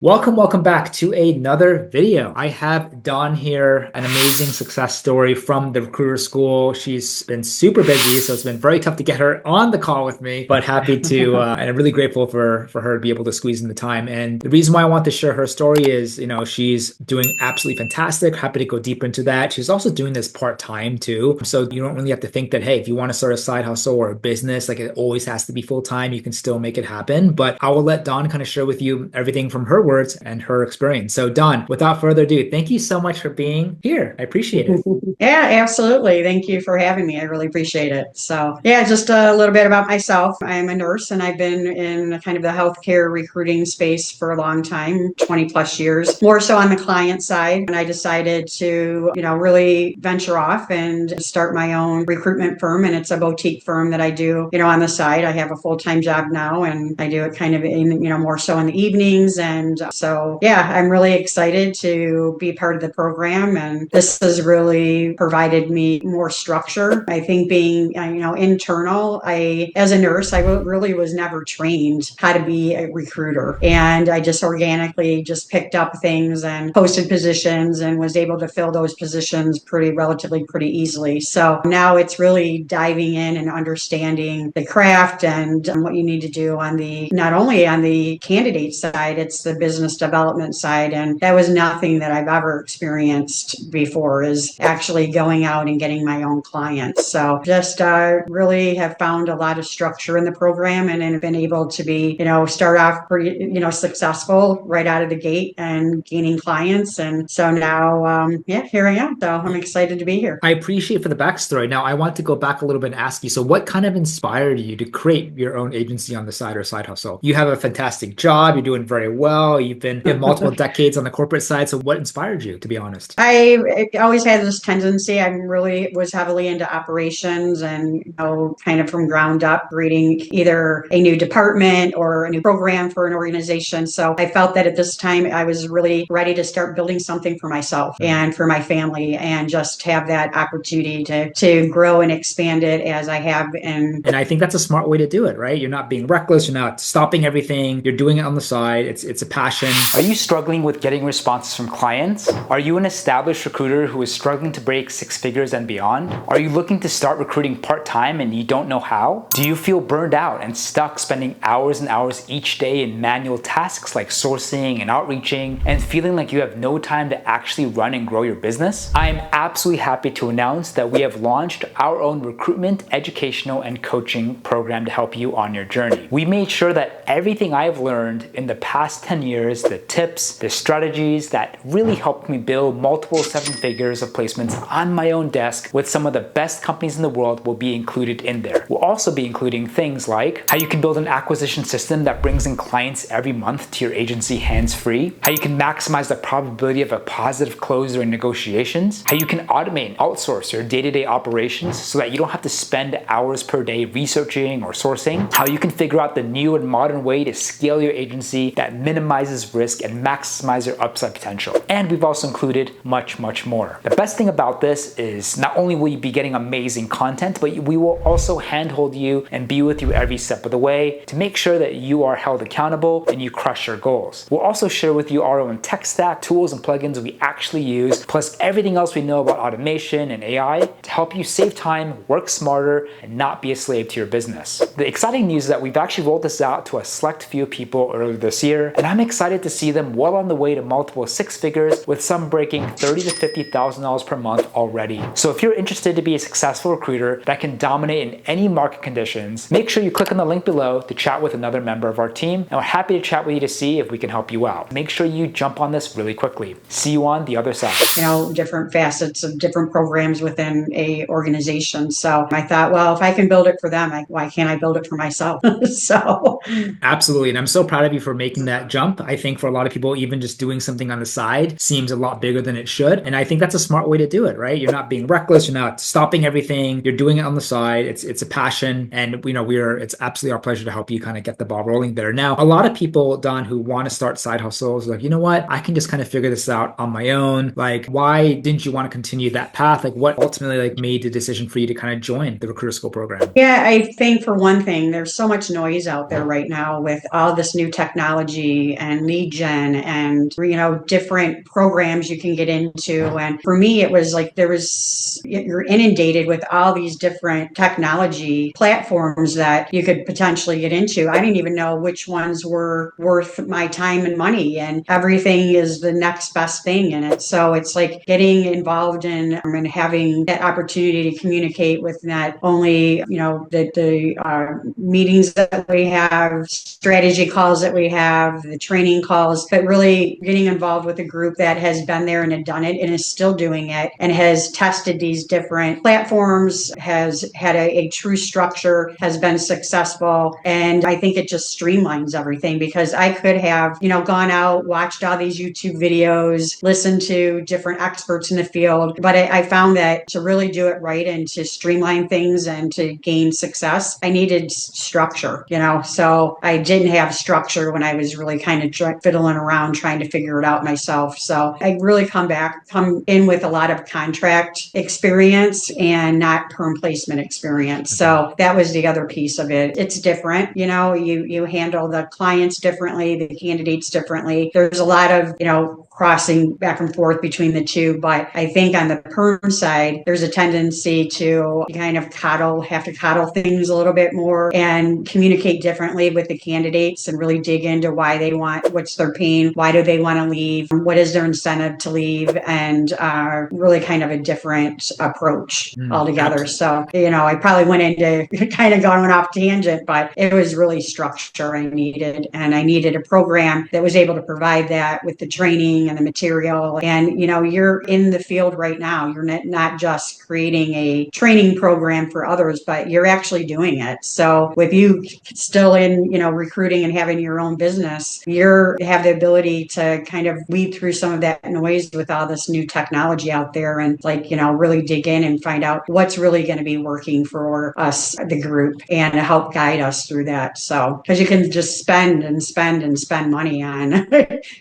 Welcome back to another video. I have Dawn here, an amazing success story from the recruiter school. She's been super busy, so it's been very tough to get her on the call with me, but happy to, and I'm really grateful for her to be able to squeeze in the time. And the reason why I want to share her story is, she's doing absolutely fantastic. Happy to go deeper into that. She's also doing this part-time too. So you don't really have to think that, hey, if you want to start a side hustle or a business, like it always has to be full-time, you can still make it happen. But I will let Dawn kind of share with you everything from her words and her experience. So Dawn, without further ado, thank you so much for being here. I appreciate it. Yeah, absolutely. Thank you for having me. I really appreciate it. So, yeah, just a little bit about myself. I'm a nurse and I've been in kind of the healthcare recruiting space for a long time, 20 plus years, more so on the client side. And I decided to, really venture off and start my own recruitment firm. And it's a boutique firm that I do, on the side. I have a full-time job now and I do it kind of in, more so in the evenings. And so, yeah, I'm really excited to be part of the program. And this has really provided me more structure. I think being, internal, as a nurse, I really was never trained how to be a recruiter. And I just organically just picked up things and posted positions and was able to fill those positions pretty easily. So now it's really diving in and understanding the craft and what you need to do not only on the candidate side, it's the business development side. And that was nothing that I've ever experienced before, is actually going out and getting my own clients. So just really have found a lot of structure in the program and have been able to be, start off pretty, successful right out of the gate and gaining clients. And so now, here I am. So I'm excited to be here. I appreciate for the backstory. Now, I want to go back a little bit and ask you, so what kind of inspired you to create your own agency on the side or side hustle? You have a fantastic job. You're doing very well. You have multiple decades on the corporate side. So what inspired you, to be honest? I always had this tendency. I really was heavily into operations and, kind of from ground up, creating either a new department or a new program for an organization. So I felt that at this time I was really ready to start building something for myself and for my family and just have that opportunity to grow and expand it as I have. And I think that's a smart way to do it, right? You're not being reckless. You're not stopping everything. You're doing it on the side. It's a passion. Are you struggling with getting responses from clients? Are you an established recruiter who is struggling to break six figures and beyond? Are you looking to start recruiting part-time and you don't know how? Do you feel burned out and stuck spending hours and hours each day in manual tasks like sourcing and outreaching and feeling like you have no time to actually run and grow your business? I am absolutely happy to announce that we have launched our own recruitment, educational, and coaching program to help you on your journey. We made sure that everything I've learned in the past 10 years, the tips, the strategies that really helped me build multiple seven figures of placements on my own desk with some of the best companies in the world will be included in there. We'll also be including things like how you can build an acquisition system that brings in clients every month to your agency hands-free, how you can maximize the probability of a positive close during negotiations, how you can automate and outsource your day-to-day operations so that you don't have to spend hours per day researching or sourcing, how you can figure out the new and modern way to scale your agency that minimizes risk and maximize your upside potential. And we've also included much more. The best thing about this is not only will you be getting amazing content, but we will also handhold you and be with you every step of the way to make sure that you are held accountable and you crush your goals. We'll also share with you our own tech stack, tools, and plugins we actually use, plus everything else we know about automation and AI to help you save time, work smarter, and not be a slave to your business. The exciting news is that we've actually rolled this out to a select few people earlier this year, and I'm excited to see them well on the way to multiple six figures, with some breaking $30,000 to $50,000 per month already. So if you're interested to be a successful recruiter that can dominate in any market conditions, make sure you click on the link below to chat with another member of our team, and we're happy to chat with you to see if we can help you out. Make sure you jump on this really quickly. See you on the other side. Different facets of different programs within a organization. So I thought, well, if I can build it for them, why can't I build it for myself? So absolutely. And I'm so proud of you for making that jump. I think for a lot of people, even just doing something on the side seems a lot bigger than it should. And I think that's a smart way to do it, right? You're not being reckless. You're not stopping everything. You're doing it on the side. It's a passion passion. And, it's absolutely our pleasure to help you kind of get the ball rolling there. Now, a lot of people, Don, who want to start side hustles, like, you know what? I can just kind of figure this out on my own. Like, why didn't you want to continue that path? Like, what ultimately like made the decision for you to kind of join the Recruiter School program? Yeah, I think for one thing, there's so much noise out there right now with all this new technology and lead gen and, different programs you can get into. And for me, it was like you're inundated with all these different technology platforms that you could potentially get into. I didn't even know which ones were worth my time and money, and everything is the next best thing in it. So it's like getting involved in and having that opportunity to communicate with not only, the meetings that we have, strategy calls that we have, the training calls, but really getting involved with a group that has been there and had done it and is still doing it and has tested these different platforms, has had a true structure, has been successful. And I think it just streamlines everything, because I could have, gone out, watched all these YouTube videos, listened to different experts in the field. But I found that to really do it right and to streamline things and to gain success, I needed structure, so I didn't have structure when I was really kind of fiddling around trying to figure it out myself. So I really come in with a lot of contract experience and not perm placement experience. So that was the other piece of it. It's different, you handle the clients differently, the candidates differently. There's a lot of, crossing back and forth between the two. But I think on the perm side, there's a tendency to kind of have to coddle things a little bit more and communicate differently with the candidates and really dig into why they want, what's their pain, why do they want to leave, what is their incentive to leave, and really kind of a different approach altogether. So, I probably went into kind of going off tangent, but it was really structure I needed. And I needed a program that was able to provide that with the training and the material. And, you're in the field right now. You're not just creating a training program for others, but you're actually doing it. So with you still in, recruiting and having your own business, you have the ability to kind of weed through some of that noise with all this new technology out there and really dig in and find out what's really going to be working for us, the group, and help guide us through that. So, because you can just spend and spend and spend money on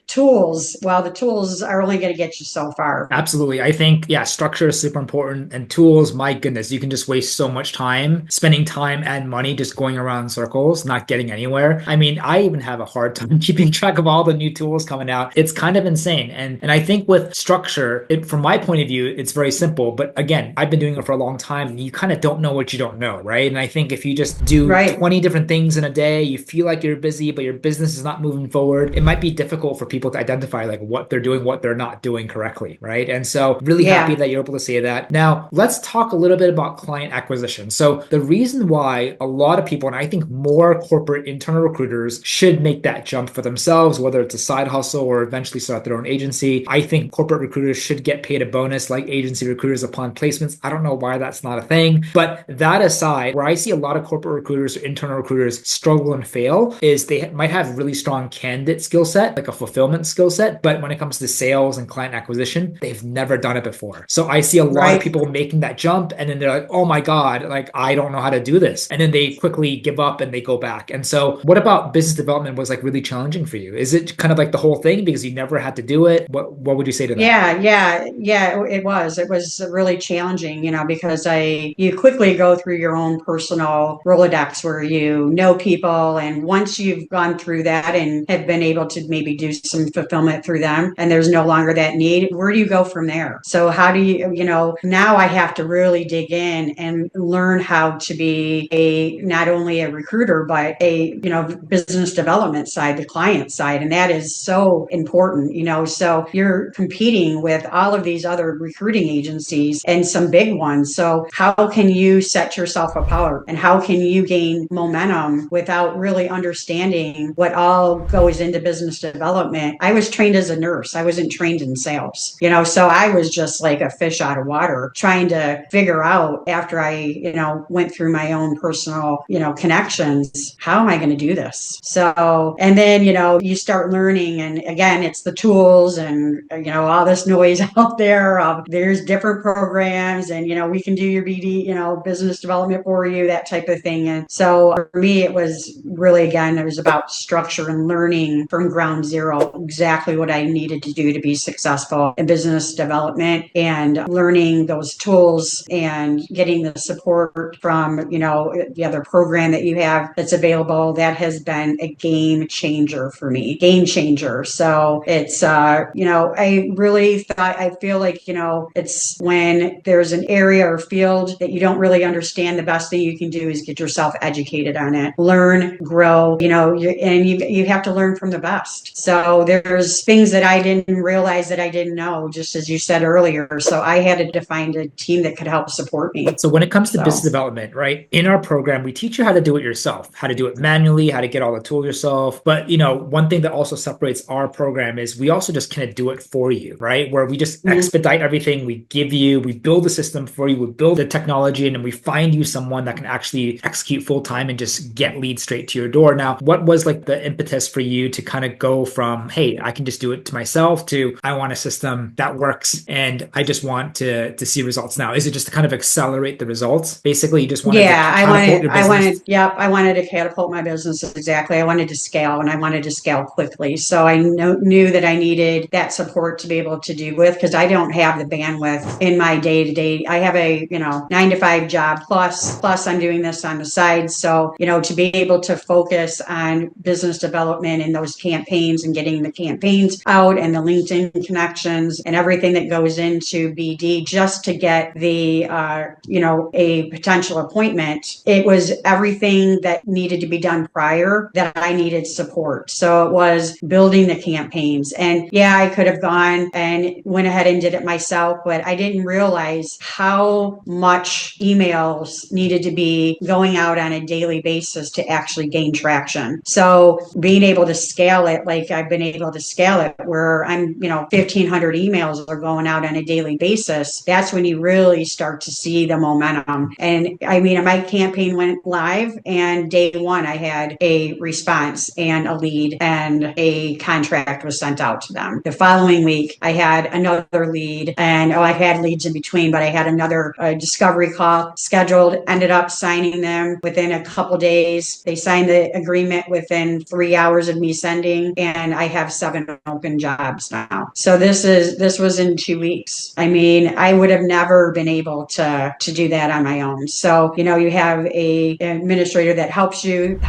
tools. Well, the tools are only going to get you so far. Absolutely. I think, yeah, structure is super important. And tools, my goodness, you can just waste so much time spending time and money just going around in circles, not getting anywhere. I mean, I even have a hard time keeping track of all the new tools coming out. It's kind of insane. And I think with structure, from my point of view, it's very simple. But again, I've been doing it for a long time, and you kind of don't know what you don't know, right? And I think if you just do 20 different things in a day, you feel like you're busy, but your business is not moving forward, it might be difficult for people to identify like what they're doing, what they're not doing correctly, right? And so really happy that you're able to say that. Now, let's talk a little bit about client acquisition. So the reason why a lot of people, and I think more corporate internal recruiters, should make that jump for themselves, whether it's a side hustle or eventually start their own agency. I think corporate recruiters should get paid a bonus like agency recruiters upon placements. I don't know why that's not a thing. But that aside, where I see a lot of corporate recruiters or internal recruiters struggle and fail is they might have really strong candidate skill set, like a fulfillment skill set. But when it comes to sales and client acquisition, they've never done it before. So I see a lot of people making that jump, and then they're like, oh my God, like I don't know how to do this. And then they quickly give up and they go back. And so what about business development was like really challenging for you? Is it kind of like the whole thing because you never had to do it? What would you say to that? Yeah, it was. It was really challenging, because you quickly go through your own personal Rolodex where you know people. And once you've gone through that and have been able to maybe do some fulfillment through them, and there's no longer that need, where do you go from there? So how do you, now I have to really dig in and learn how to be not only a recruiter, but a, business development side, the client side. And that is so important, so you're competing with all of these other recruiting agencies and some big ones. So how can you set yourself apart, and how can you gain momentum without really understanding what all goes into business development? I was trained as a nurse nurse. I wasn't trained in sales, so I was just like a fish out of water trying to figure out after I, went through my own personal, connections, how am I going to do this? So, and then, you start learning, and again, it's the tools and, all this noise out there of there's different programs and, we can do your BD, business development for you, that type of thing. And so for me, it was really, again, it was about structure and learning from ground zero exactly what I needed to do to be successful in business development, and learning those tools and getting the support from, the other program that you have that's available. That has been a game changer for me. Game changer. So it's, I really thought, I feel like, it's when there's an area or field that you don't really understand, the best thing you can do is get yourself educated on it, learn, grow, you have to learn from the best. So there's things that I didn't realize that I didn't know, just as you said earlier. So I had to find a team that could help support me. So when it comes to business development, right, in our program, we teach you how to do it yourself, how to do it manually, how to get all the tools yourself. But, one thing that also separates our program is we also just kind of do it for you, right? Where we just expedite everything. We build the system for you, we build the technology, and then we find you someone that can actually execute full time and just get leads straight to your door. Now, what was like the impetus for you to kind of go from, hey, I can just do it to myself, to I want a system that works and I just want to see results now? Is it just to kind of accelerate the results? Basically, you just wanted to catapult your business? I wanted to catapult my business. Exactly. I wanted to scale, and I wanted to scale quickly. So I knew that I needed that support to be able to do with, because I don't have the bandwidth in my day to day. I have a, 9-to-5 job plus I'm doing this on the side. So, to be able to focus on business development and those campaigns and getting the campaigns out and the LinkedIn connections and everything that goes into BD just to get the, a potential appointment, it was everything that needed to be done prior that I needed support. So it was building the campaigns. And yeah, I could have gone and went ahead and did it myself, but I didn't realize how much emails needed to be going out on a daily basis to actually gain traction. So being able to scale it, like I've been able to scale it where I'm, 1,500 emails are going out on a daily basis, that's when you really start to see the momentum. And I mean, my campaign went live, and day one, I had a response and a lead, and a contract was sent out to them. The following week, I had another lead, and I had leads in between, but I had another discovery call scheduled, ended up signing them within a couple days. They signed the agreement within 3 hours of me sending, and I have 7 open jobs now. So this was in 2 weeks. I mean, I would have never been able to do that on my own. So, you have an administrator that helps you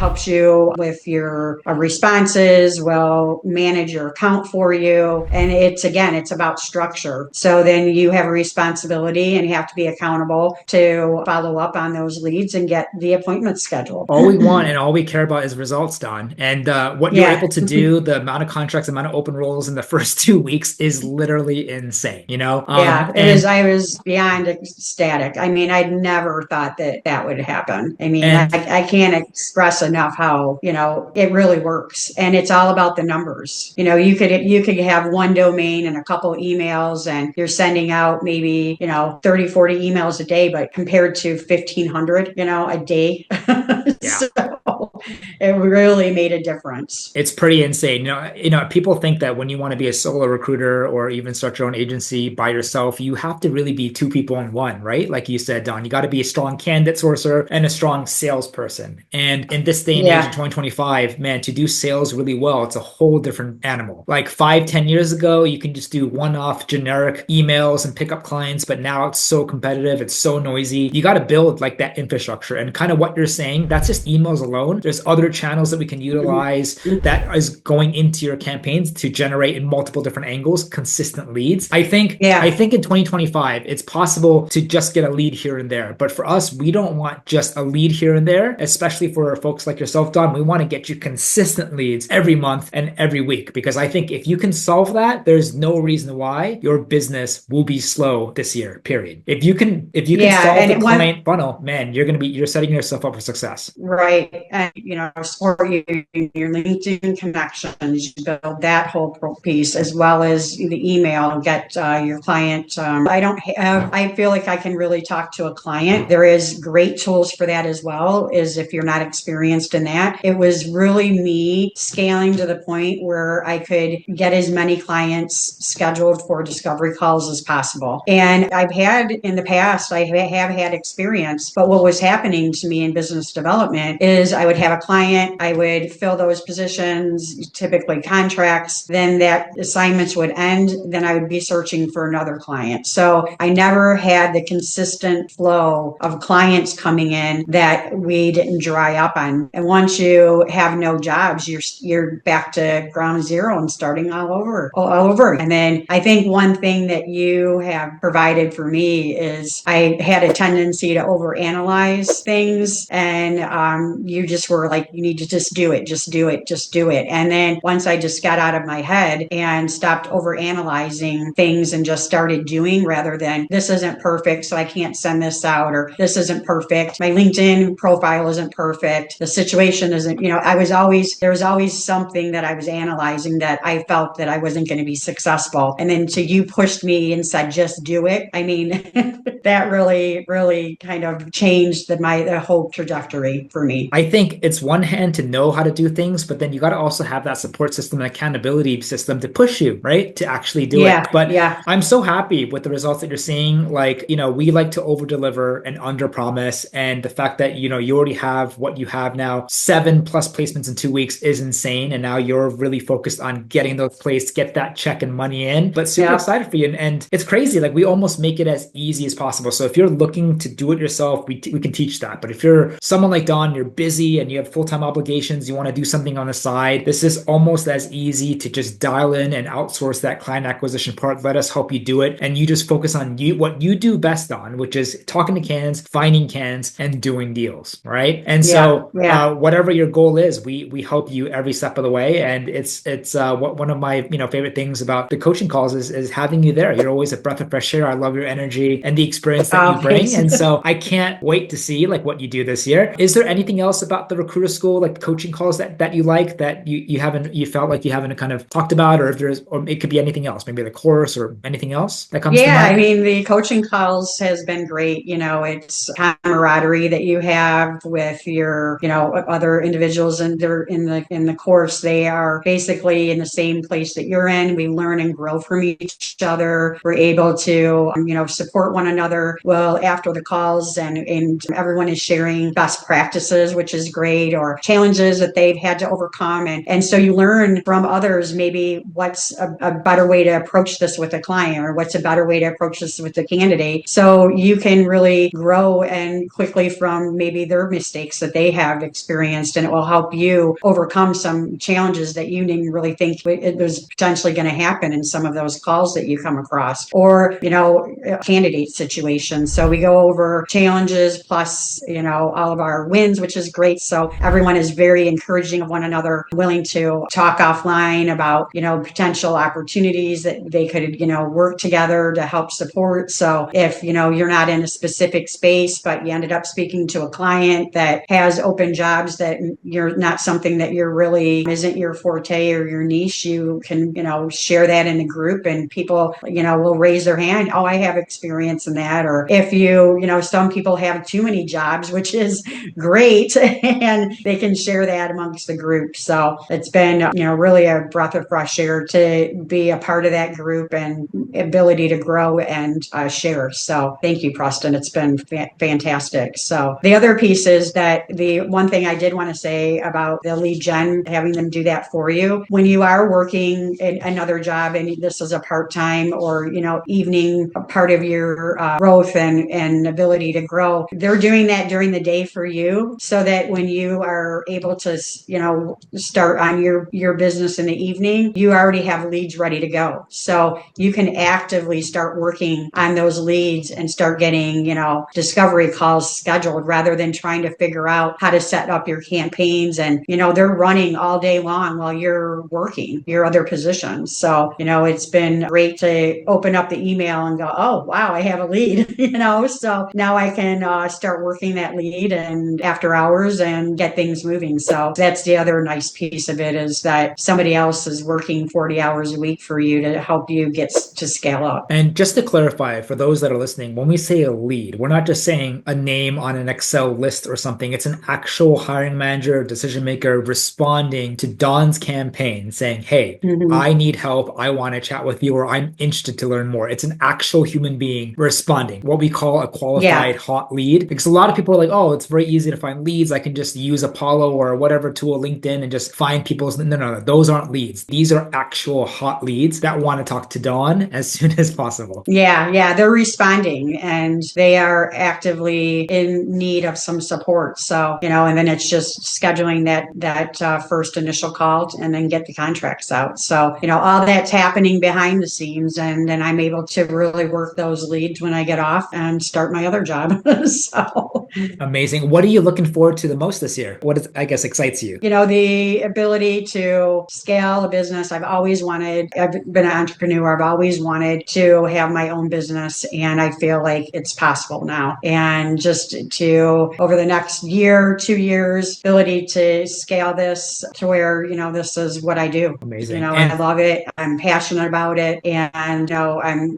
with your responses, will manage your account for you. And it's about structure. So then you have a responsibility and you have to be accountable to follow up on those leads and get the appointments scheduled. All we want and all we care about is results, Don. And what you're able to do, the amount of contracts, the amount of open roles in the first 2 weeks is literally insane, It is. I was beyond ecstatic. I mean, I'd never thought that would happen. I mean, I can't express enough how, it really works. And it's all about the numbers. You could have one domain and a couple emails, and you're sending out maybe, 30, 40 emails a day, but compared to 1,500, a day. Yeah. So it really made a difference. It's pretty insane. People think that when you want to be a solo recruiter or even start your own agency by yourself, you have to really be 2 people in one, right? Like you said, Don, you got to be a strong candidate sourcer and a strong salesperson. And in this day and age in 2025, man, to do sales really well, it's a whole different animal. Like 5-10 years ago, you can just do one-off generic emails and pick up clients, but now it's so competitive, it's so noisy. You got to build like that infrastructure. And kind of what you're saying, that's just emails alone. There's other channels that we can utilize that is going into your campaigns to generate in multiple different angles consistent leads. I think in 2025, it's possible to just get a lead here and there. But for us, we don't want just a lead here and there, especially for folks like yourself, Don. We want to get you consistent leads every month and every week, because I think if you can solve that, there's no reason why your business will be slow this year, period. If you can solve the client funnel, man, you're setting yourself up for success. Right. And support you in your LinkedIn connections, you build that whole piece as well as the email, get your client. I feel like I can really talk to a client. There is great tools for that as well, is if you're not experienced in that. It was really me scaling to the point where I could get as many clients scheduled for discovery calls as possible. And I've had in the past, I have had experience, but what was happening to me in business development is I would have a client, I would fill those positions, typically contracts, then that assignments would end, then I would be searching for another client. So I never had the consistent flow of clients coming in that we didn't dry up on. And once you have no jobs, you're back to ground zero and starting all over. And then I think one thing that you have provided for me is I had a tendency to overanalyze things, and you just were like, you need to just do it, just do it, just do it. And then once I just got out of my head and stopped overanalyzing things and just started doing, rather than this isn't perfect, so I can't send this out, or this isn't perfect, my LinkedIn profile isn't perfect, the situation isn't, there was always something that I was analyzing that I felt that I wasn't going to be successful. And then so you pushed me and said, just do it. I mean, that really, really kind of changed the whole trajectory for me. I think it's one hand to know how to do things, but then you got to also have that support system and accountability system to push you, right? To actually do it. But Yeah. I'm so happy with the results that you're seeing. Like, we like to over deliver and under promise. And the fact that, you already have what you have now, 7+ placements in 2 weeks is insane. And now you're really focused on getting those placed, get that check and money in, but super excited for you. And it's crazy. Like, we almost make it as easy as possible. So if you're looking to do it yourself, we can teach that. But if you're someone like Don, you're busy and you have full-time obligations, you want to do something on the side, this is almost as easy to just dial in and outsource that client acquisition part. Let us help you do it. And you just focus on what you do best on, which is talking to cans, finding cans, and doing deals, right? And so whatever your goal is, we help you every step of the way. And it's one of my favorite things about the coaching calls is having you there. You're always a breath of fresh air. I love your energy and the experience that you bring. And so I can't wait to see like what you do this year. Is there anything else about the recruiter school, like coaching calls that you like, that you felt like you haven't kind of talked about, or or it could be anything else, maybe the course or anything else that comes to mind? I mean, the coaching calls has been great. It's camaraderie that you have with your, other individuals, and they're in the course. They are basically in the same place that you're in. We learn and grow from each other. We're able to, support one another well after the calls, and everyone is sharing best practices, which is great, or challenges that they've had to overcome. And so you learn from others, maybe what's a better way to approach this with a client, or what's a better way to approach this with the candidate. So you can really grow and quickly from maybe their mistakes that they have experienced, and it will help you overcome some challenges that you didn't really think it was potentially going to happen in some of those calls that you come across, or, candidate situations. So we go over challenges plus, all of our wins, which is great. So everyone is very encouraging of one another, willing to talk offline about, potential opportunities that they could, work together to help support. So if, you're not in a specific space, but you ended up speaking to a client that has open jobs that you're not something that you're really isn't your forte or your niche, you can, share that in a group, and people, will raise their hand. Oh, I have experience in that. Or if some people have too many jobs, which is great, and they can share that amongst the group. So it's been, really a breath of fresh air to be a part of that group and ability to grow and share. So thank you, Preston. It's been fantastic. So the other piece is that the one thing I did want to say about the lead gen, having them do that for you when you are working in another job, and this is a part-time or, evening part of your growth and ability to grow, they're doing that during the day for you, so that when you are able to, start on your business in the evening, you already have leads ready to go. So you can actively start working on those leads and start getting, discovery calls scheduled, rather than trying to figure out how to set up your campaigns. And, they're running all day long while you're working your other positions. So, it's been great to open up the email and go, oh, wow, I have a lead, so now I can start working that lead and after hours and, and get things moving. So that's the other nice piece of it, is that somebody else is working 40 hours a week for you to help you get to scale up. And just to clarify for those that are listening, when we say a lead, we're not just saying a name on an Excel list or something. It's an actual hiring manager, decision maker responding to Don's campaign saying, hey, I need help. I want to chat with you, or I'm interested to learn more. It's an actual human being responding, what we call a qualified hot lead. Because a lot of people are like, oh, it's very easy to find leads. I can just use Apollo or whatever tool, LinkedIn, and just find people's. No, those aren't leads. These are actual hot leads that want to talk to Dawn as soon as possible. Yeah, they're responding and they are actively in need of some support. So, and then it's just scheduling that first initial call and then get the contracts out. So, all that's happening behind the scenes, and then I'm able to really work those leads when I get off and start my other job. So amazing. What are you looking forward to the most this year? What is, I guess, excites you? The ability to scale a business. I've been an entrepreneur. I've always wanted to have my own business, and I feel like it's possible now. And just to, over the next year, 2 years, ability to scale this to where, this is what I do. Amazing. I love it. I'm passionate about it. And, I'm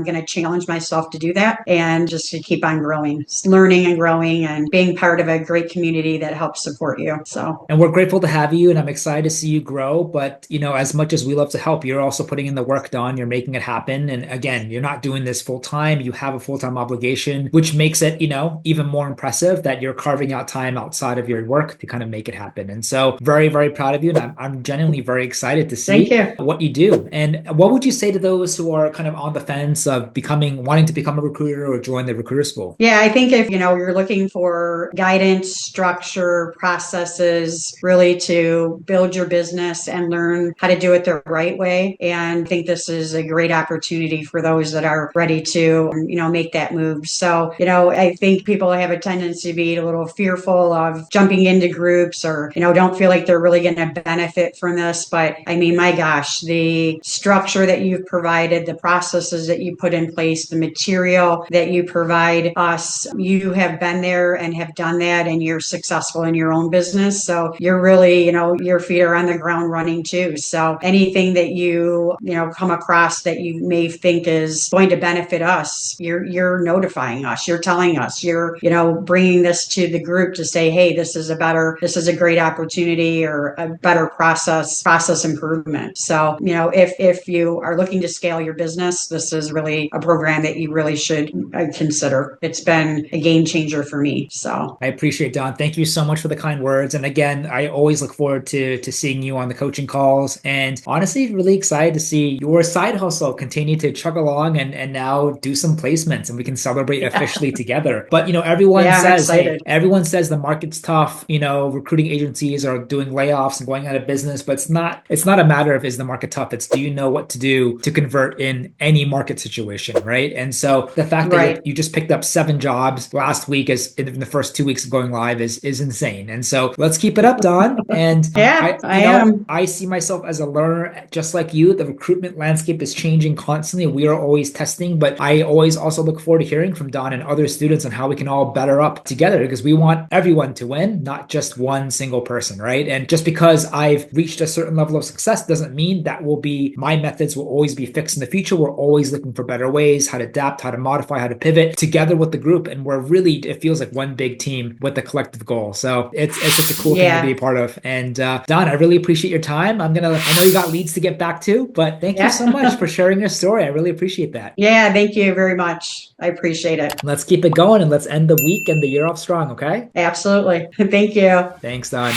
going to challenge myself to do that and just to keep on growing, learning and growing and being part of a great community that helps support you. So, and we're grateful to have you, and I'm excited to see you grow. But, as much as we love to help, you're also putting in the work, Don. You're making it happen. And again, you're not doing this full time. You have a full-time obligation, which makes it, even more impressive that you're carving out time outside of your work to kind of make it happen. And so very, very proud of you. And I'm genuinely very excited to see what you do. And what would you say to those who are kind of on the fence of wanting to become a recruiter or join the recruiter school? Yeah, I think if, you're looking for guidance, structure, processes, really to build your business and learn how to do it the right way. And I think this is a great opportunity for those that are ready to, make that move. So, I think people have a tendency to be a little fearful of jumping into groups or, don't feel like they're really going to benefit from this. But I mean, my gosh, the structure that you've provided, the processes that you put in place, the material that you provide us, you have been there and have done that, and you're successful in your own business. So you're really, your feet are on the ground running too. So anything that you, come across that you may think is going to benefit us, you're notifying us, you're telling us, you're, bringing this to the group to say, hey, this is a great opportunity or a better process improvement. So, if you are looking to scale your business, this is really a program that you really should consider. It's been a game changer for me. So I appreciate, Don. Thank you so much for the kind words. And again, I always look forward to seeing you on the coaching calls, and honestly, really excited to see your side hustle continue to chug along and now do some placements, and we can celebrate officially together. But, everyone says the market's tough. Recruiting agencies are doing layoffs and going out of business, but it's not a matter of is the market tough. It's do you know what to do to convert in any market situation, right? And so the fact that you just picked up 7 jobs last week in the first 2 weeks of going live is insane. And so let's keep it up, Don. And I see myself as a learner just like you. The recruitment landscape is changing constantly. We are always testing, but I always also look forward to hearing from Don and other students on how we can all better up together, because we want everyone to win, not just one single person, right? And just because I've reached a certain level of success doesn't mean that my methods will always be fixed in the future. We're always looking for better ways, how to adapt, how to modify, how to pivot together with the group. And it feels like one big team with a collective goal. So it's such a cool thing to be a part of. And Don, I really appreciate your time. I know you got leads to get back to, but thank you so much for sharing your story. I really appreciate that. Yeah, thank you very much. I appreciate it. Let's keep it going and let's end the week and the year off strong, okay? Absolutely. Thank you. Thanks, Don.